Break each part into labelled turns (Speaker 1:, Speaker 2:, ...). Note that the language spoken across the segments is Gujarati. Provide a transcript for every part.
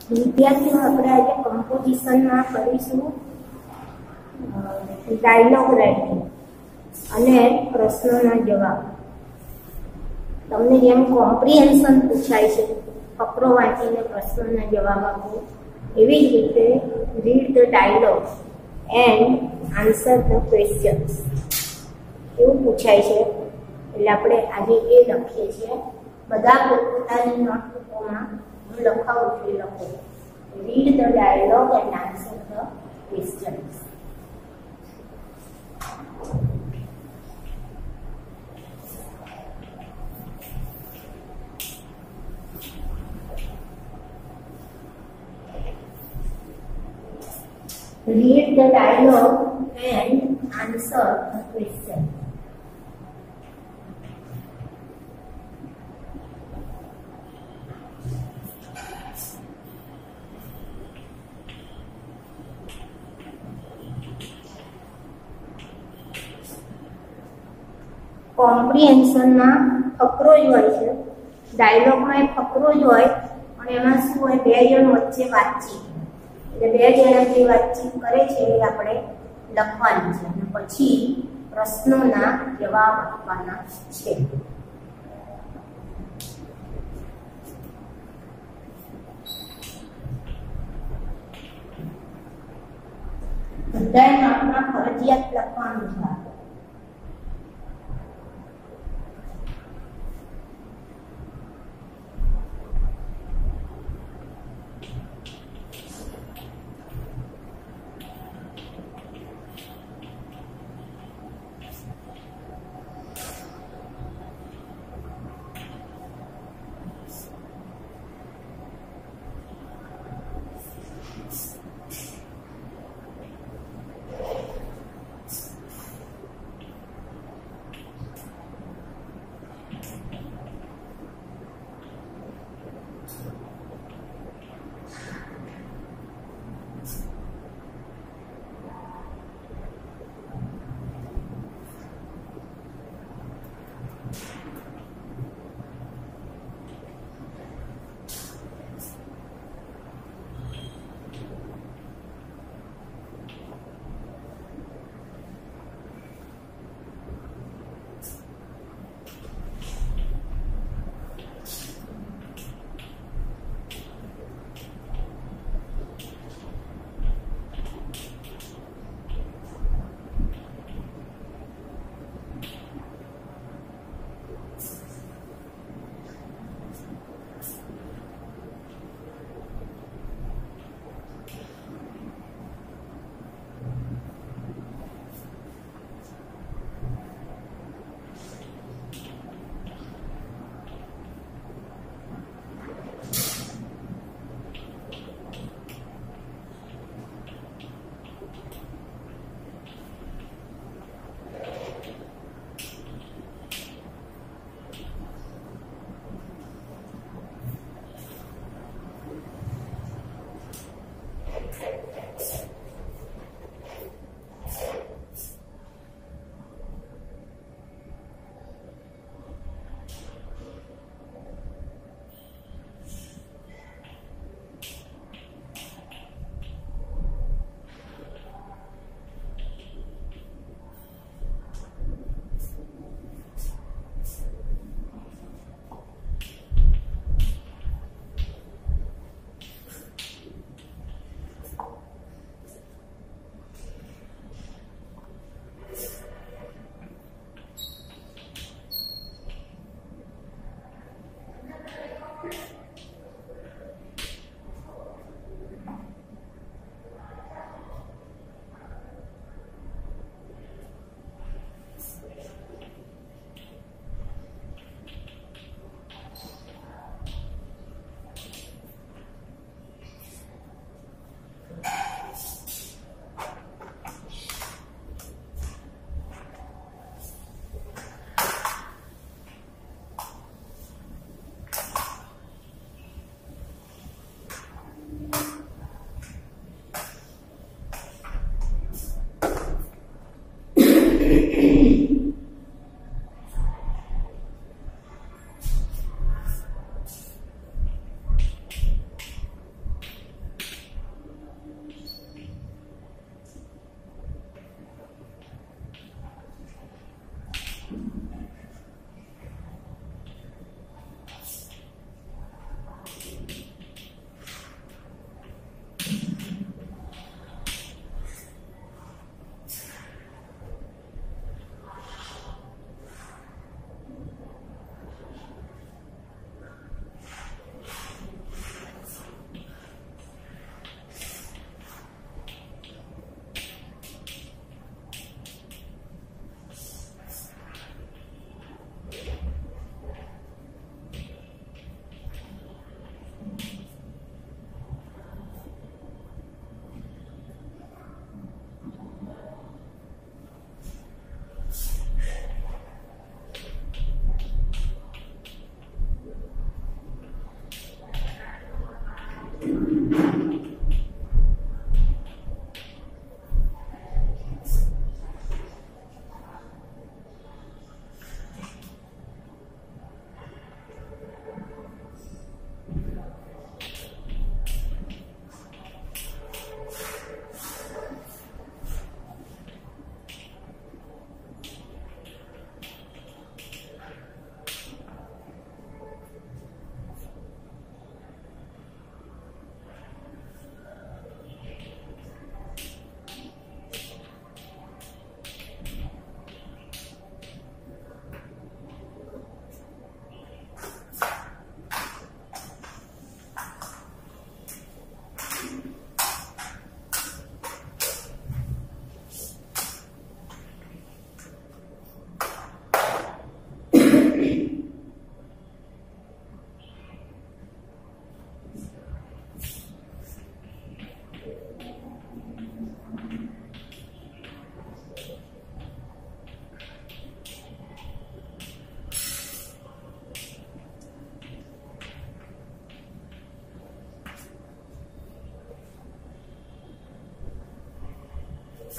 Speaker 1: વિદ્યાર્થીઓ આપણે આજે કમ્પોઝિશનમાં કરીશું ડાયલોગ રાઇટિંગ અને પ્રશ્નોના જવાબ. તમને જેમ કોમ્પ્રિહેન્શન પૂછાય છે ફકરો વાંચીને પ્રશ્નોના જવાબ આપો, એવી જ રીતે read the dialogue and answer the questions એવું પૂછાય છે. એટલે આપણે આજે એ લખીએ છીએ. બધા પોતાની નોટબુકોમાં હું લખાવું છું એ લખો. Read the dialogue and answer the questions. Read the dialogue and answer the question. કોમ્પ્રિહેન્શનમાં ફકરો જ હોય છે, ડાયલોગમાં એ ફકરો જ હોય, પણ એમાં શું હોય, બે જણ વચ્ચે વાતચીત. એટલે બે જણા જે વાતચીત કરે છે એ આપણે લખવાની છે અને પછી પ્રશ્નોના જવાબ આપવાના છે. બધાએ નોટમાં ફરજિયાત લખવાનું છે.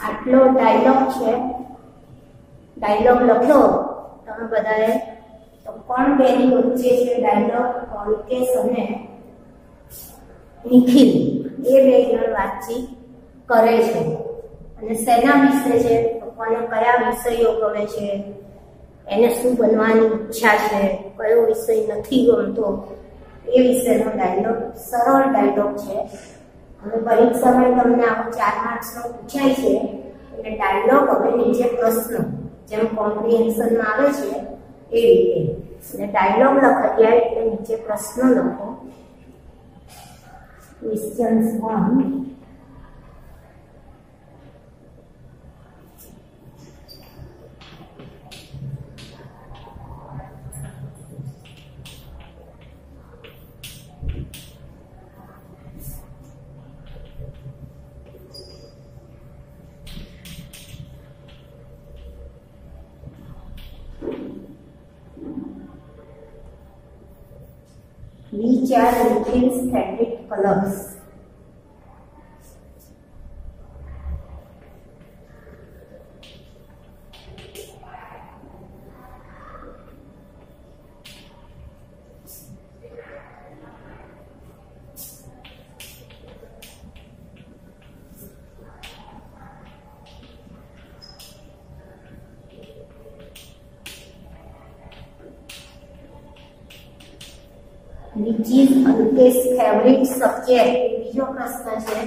Speaker 1: આટલો ડાયલોગ છે, ડાયલોગ લખો તમે બધાએ. તો કોણ બેની વચ્ચે છે ડાયલોગ? અલ્કેશ અને નિખિલ, એ બે જણ વાતચીત કરે છે. અને શેના વિશે છે? તો કોને કયા વિષયો ગમે છે, એને શું બનવાની ઈચ્છા છે, કયો વિષય નથી ગમતો, એ વિશેનો ડાયલોગ, સરળ ડાયલોગ છે. હવે પરીક્ષામાં તમને આવો 4 માર્ક્સનો પૂછાય છે એટલે ડાયલોગ હવે નીચે પ્રશ્ન જેમ કોમ્પ્રિહેન્શનમાં આવે છે એ રીતે. અને ડાયલોગ લખાઈ જાય એટલે નીચે પ્રશ્ન લખો. Questions 1. Which are Nikhil's favorite colors? Which is Alkesh's favorite subject? બીજો પ્રશ્ન છે.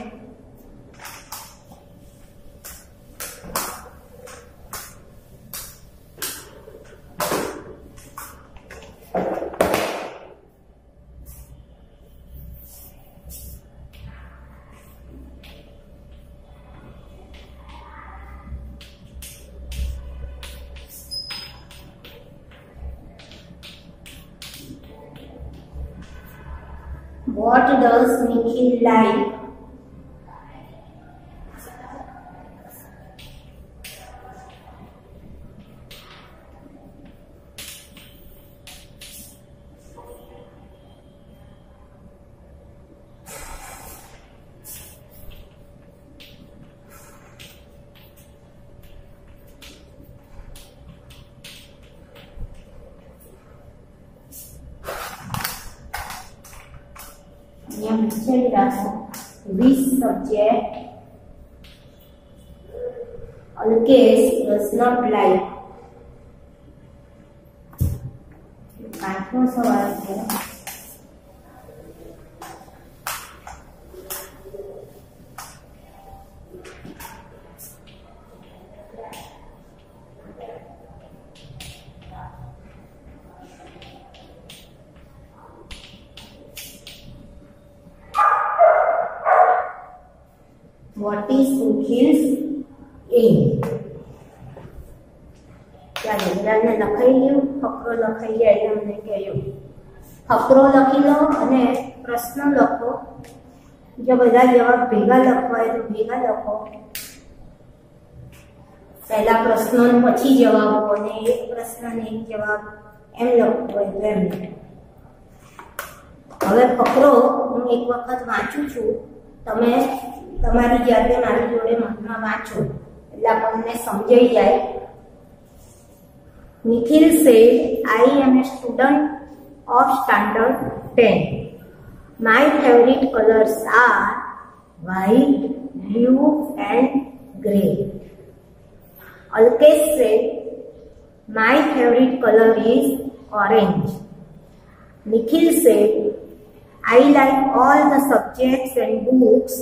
Speaker 1: What does Nikhil like? Which subject Alkesh does not like? 5મો સવાલ છે. What is Nikhil's aim? ચાલો બધાને લખાઈ લ્યો. ફકરો લખાઈ જાય એટલે અમને કહેજો. ફકરો લખી લો અને પ્રશ્ન લખો. જો બધા જવાબ ભેગા લખવા હોય તો ભેગા લખો. પહેલા પ્રશ્નો પછી જવાબો અને એક પ્રશ્ન ને એક જવાબ એમ લખવું હોય તો એમ. હવે ફકરો હું એક વખત વાંચું છું, તમે તમારી જાતે મારી જોડે મનમાં વાંચો એટલે આપણને સમજાઈ જાય. Nikhil said, I am a student of standard 10. My favorite colors are white, blue and grey. Alkesh said, my favorite color is orange. Nikhil said, I like all the subjects and books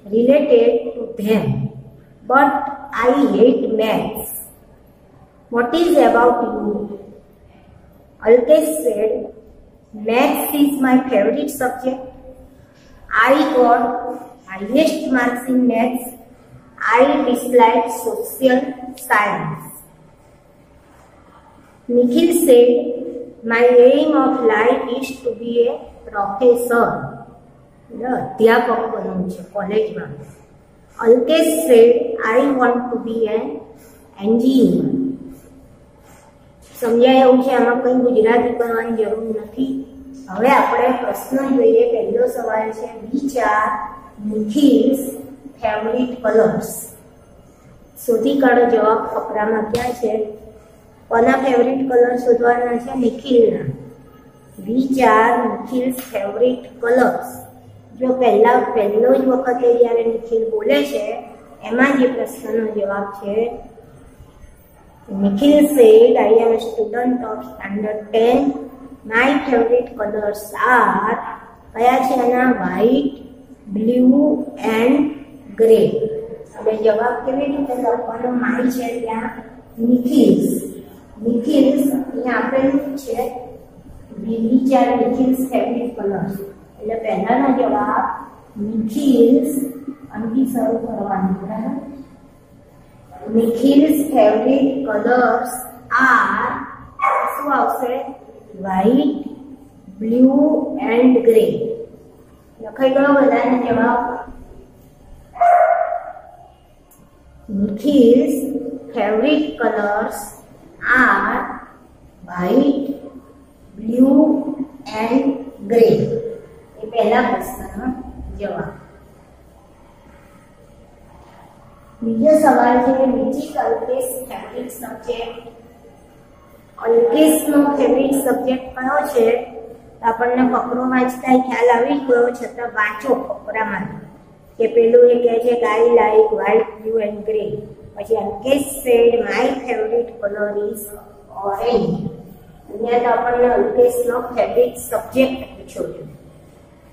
Speaker 1: related to them, but I hate maths. What is about you? Alkesh said, maths is my favorite subject. I got highest marks in maths. I dislike social science. Nikhil said, my aim of life is to be a professor. અધ્યાપક બનવું છે કોલેજમાં. Alkesh said, I want to be an engineer. સમજાય એવું છે? આમાં કંઈ ગુજરાતી કરવાની જરૂર નથી. હવે આપણે પ્રશ્ન જોઈએ. પહેલો સવાલ છે, which are Nikhil's favorite colors? શોધી કાઢો જવાબ ફકરામાં ક્યાં છે. કોના ફેવરિટ કલર શોધવાના છે? નિખિલના. Which are Nikhil's favourite colours. જો પહેલો જ વખતે જ્યારે નિખિલ બોલે છે એમાં જે પ્રશ્નનો જવાબ છે, Nikhil said I am a student of standard 10. My favorite colors are કયા છે એના? White, blue and grey. હવે જવાબ કેવી રીતે લખવાનો? માય છે ત્યાં નિખિલ્સ. નિખિલ્સ અહીંયા આપેલું છે which are Nikhil's favourite colours, એટલે પહેલાનો જવાબ નિખિલ્સ અંકી શરૂ કરવાનું. બરાબર. નિખિલ્સ ફેવરિટ કલર્સ આર શું આવશે? White, blue and grey. લખાઈ ગયો બધાનો જવાબ. Nikhil's favourite colours are white, blue and grey. એ પહેલા પ્રશ્નનો જવાબ. બીજો સવાલ છે which is Alkesh favourite subject. અલ્કેશનો ફેવરિટ સબ્જેક્ટ કયો છે? આપણને ફકરો વાંચતા ખ્યાલ આવી ગયો, છતાં વાંચો ફકરામાં કે પેલું એ કહે છે કે I like white, blue and grey. પછી Alkesh said my favourite colour is orange. અહીંયા તો આપણને અલ્કેશનો ફેવરિટ સબ્જેક્ટ પૂછ્યો છે.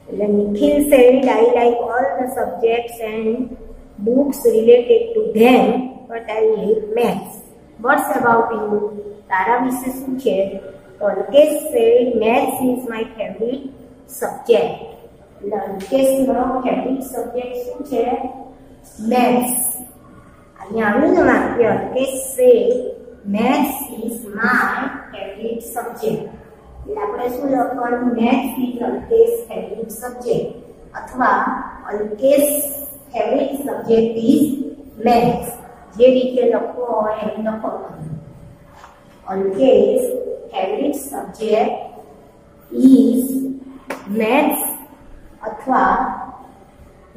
Speaker 1: એટલે Nikhil said I like all the subjects and books related to them, but I hate maths. What's about you? તારા વિશે શું છે? તો Alkesh said maths is my favorite subject. એટલે અલ્કેશનો ફેવરિટ સબ્જેક્ટ શું છે? મેથ્સ. અહીંયા આવ્યું ને વાક્ય Alkesh said maths is my favorite subject. એટલે આપણે શું લખવાનું? maths is Alkesh favorite subject અથવા Alkesh favourite subject is maths. જે રીતે લખવો હોય એમ લખો. Alkesh favourite subject is maths અથવા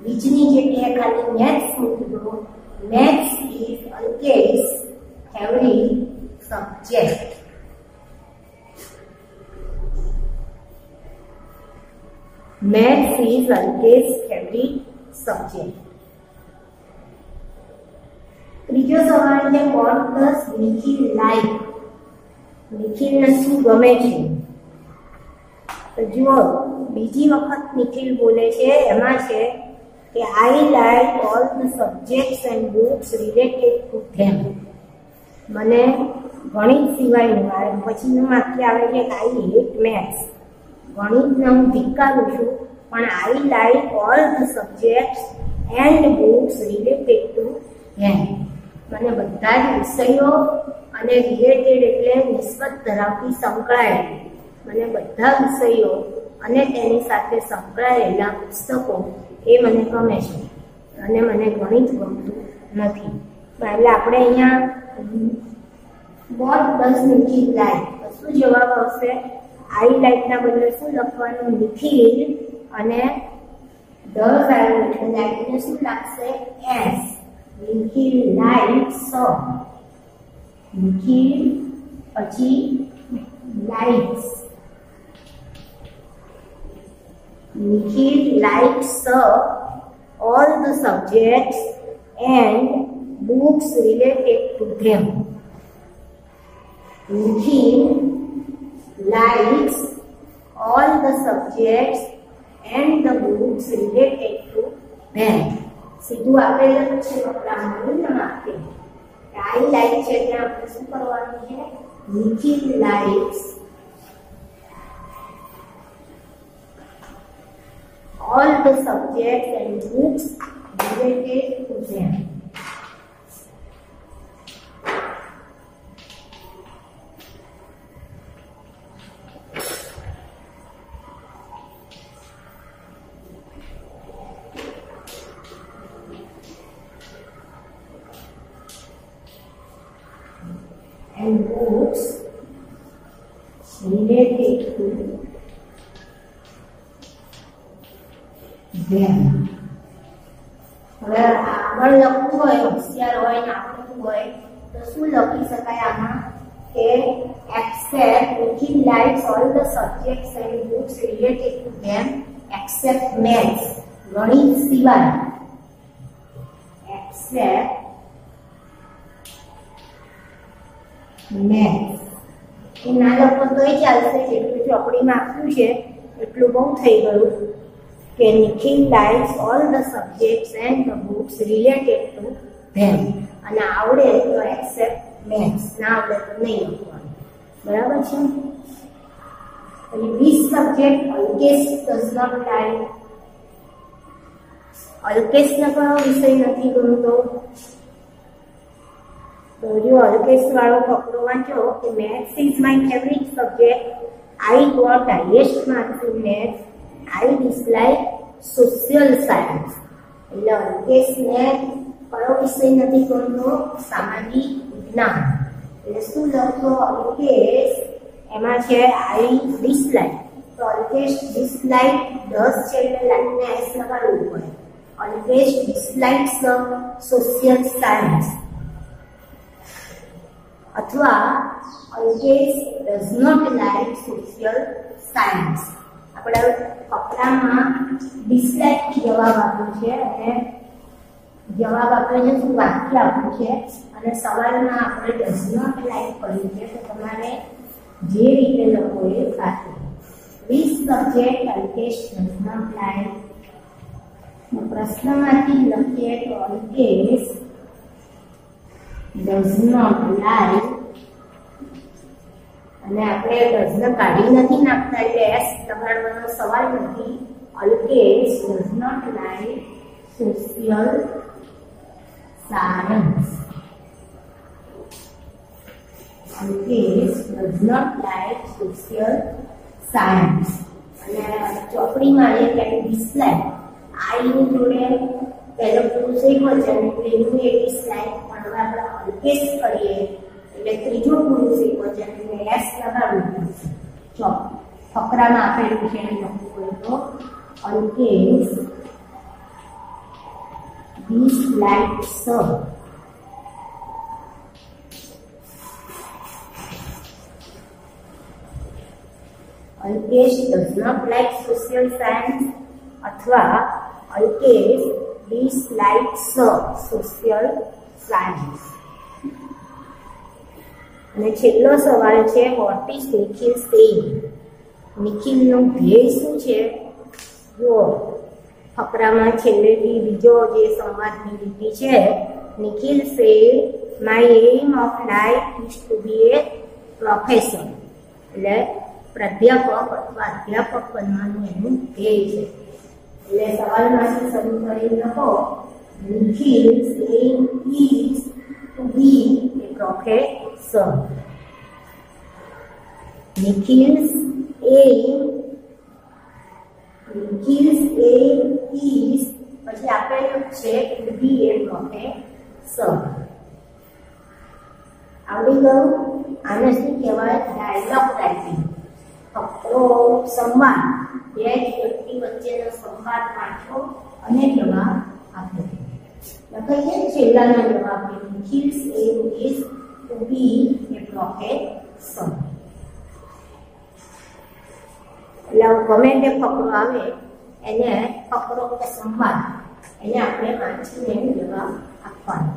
Speaker 1: બીજની જગ્યાએ ખાલી મેથ્સ મૂકી દો. Maths is Alkesh favourite subject. Maths is Alkesh favourite subject. ત્રીજો સવાલ છે વોટ ડઝ નિખિલ લાઈક. નિખિલને શું ગમે છે? તો જુઓ બીજી વખત નિખિલ બોલે છે એમાં છે કે I like all the subjects and books related to them. મને ગણિત સિવાયનું પછીનું વાક્ય આવે છે કે આઈ હેટ મેથ્સ. ગણિતને હું ધિક્કારું છું, પણ આઈ like all the subjects and books related to them. મને બધા જ વિષયો અને રિલેટેડ એટલે નિસ્બત ધરાવતી સંકળાયેલી, મને બધા વિષયો અને તેની સાથે સંકળાયેલા પુસ્તકો એ મને ગમે છે અને મને ગણિત ગમતું નથી. એટલે આપણે અહીંયા વોટ ડઝ નિખિલ લાઈક, શું જવાબ આવશે? આઈ લાઈકના બદલે શું લખવાનું? નિખિલ અને ડઝ આવ્યું એટલે લાઈકને શું લાગશે? એસ. નિખિલ લાઈક્સ. નિખિલ પછી likes. Nikhil likes all the subjects and books related to them. Nikhil likes all the subjects and the books related to them. સીધું આપેલું છે વપરાવાનું ન આપે. આઈ લાઈક છે ત્યાં આપણે શું કરવાનું છે? Nikhil likes all the subjects and books related to them. And books related to them. હવે આગળ લખવું હોય, હોશિયાર હોય ને આપણે પડતું હોય તો શું લખી શકાય આમાં કે except Nikhil likes all the subjects and books related to them except maths, ગણિત સિવાય. except maths. એ ના લખો તોય ચાલશે, જેટલું ચોપડીમાં આપ્યું છે એટલું બહુ થઈ ગયું કે Nikhil likes all the subjects and the books related to them. અને આવડે તો except maths, ના આવડે તો નહીં લખવાનું. બરાબર છે? અને this subject Alkesh does not like. અલ્કેશને કયો વિષય નથી ગમતો? તો જો અલ્કેશ વાળો ફકરો વાંચો કે maths is my favorite subject. I got highest marks in maths. I dislike social science. એટલે અલ્કેશને કયો વિષય નથી ગમતો? સામાજિક વિજ્ઞાન. એટલે શું લખો અલ્કેશ? એમાં છે I dislike. તો અલ્કેશ dislike 10 છે એટલે લાઈનને S લગાડવું પડે. Alkesh dislikes the social science. અથવા Alkesh does not like social science. આપણે ફકરામાં dislike જવાબ આપ્યો છે અને જવાબ આપ્યો છે શું વાક્ય આપ્યું છે અને સવાલમાં આપણે does not like કર્યું છે. તો તમારે જે રીતે લખો એ સાચું. Which subject Alkesh does not like? પ્રશ્નમાંથી લખીએ તો Alkesh does not like, અને આપણે does ને કાઢી નથી નાખતા એટલે S લગાડવાનો સવાલ નથી. Alkesh does not like social science. Alkesh does not like social science. અને ચોપડીમાં એ કે dislike I ની જોડે પહેલો પુરુષ એકવચન એટલે એનું એ dislike, પણ હવે આપણે Alkesh કરીએ એટલે ત્રીજો પુરુષ એકવચન એટલે S લગાડવું પડશે. જો ફકરામાં આપેલું છે એને લખવું હોય તો Alkesh dislikes. Alkesh does not like social science અથવા Alkesh dislikes social science. અને છેલ્લો સવાલ છે what is Nikhil saying? નિખિલનો ધ્યેય શું છે? જો ફકરામાં છેલ્લેથી બીજો જે સંવાદની લીટી છે Nikhil said my aim of life is to be a professor. એટલે પ્રાધ્યાપક અથવા અધ્યાપક બનવાનું એનું ધ્યેય છે. એટલે સવાલમાંથી શરૂ કરી લખો Nikhil's aim is to be a professor. Nikhil's aim is પછી આપેલું છે to be a professor. આવડી ગયું? આને શું કહેવાય? Dialog writing. ફકરો સંવાદ, બે વ્યક્તિ વચ્ચેનો સંવાદ વાંચો અને જવાબ આપો. લખાય છે છેલ્લાનો જવાબ Nikhil's aim is to be a professor. એટલે ગમે તે ફકરો આવે એને ફકરો કે સંવાદ એને આપણે વાંચીને જવાબ આપવાનો.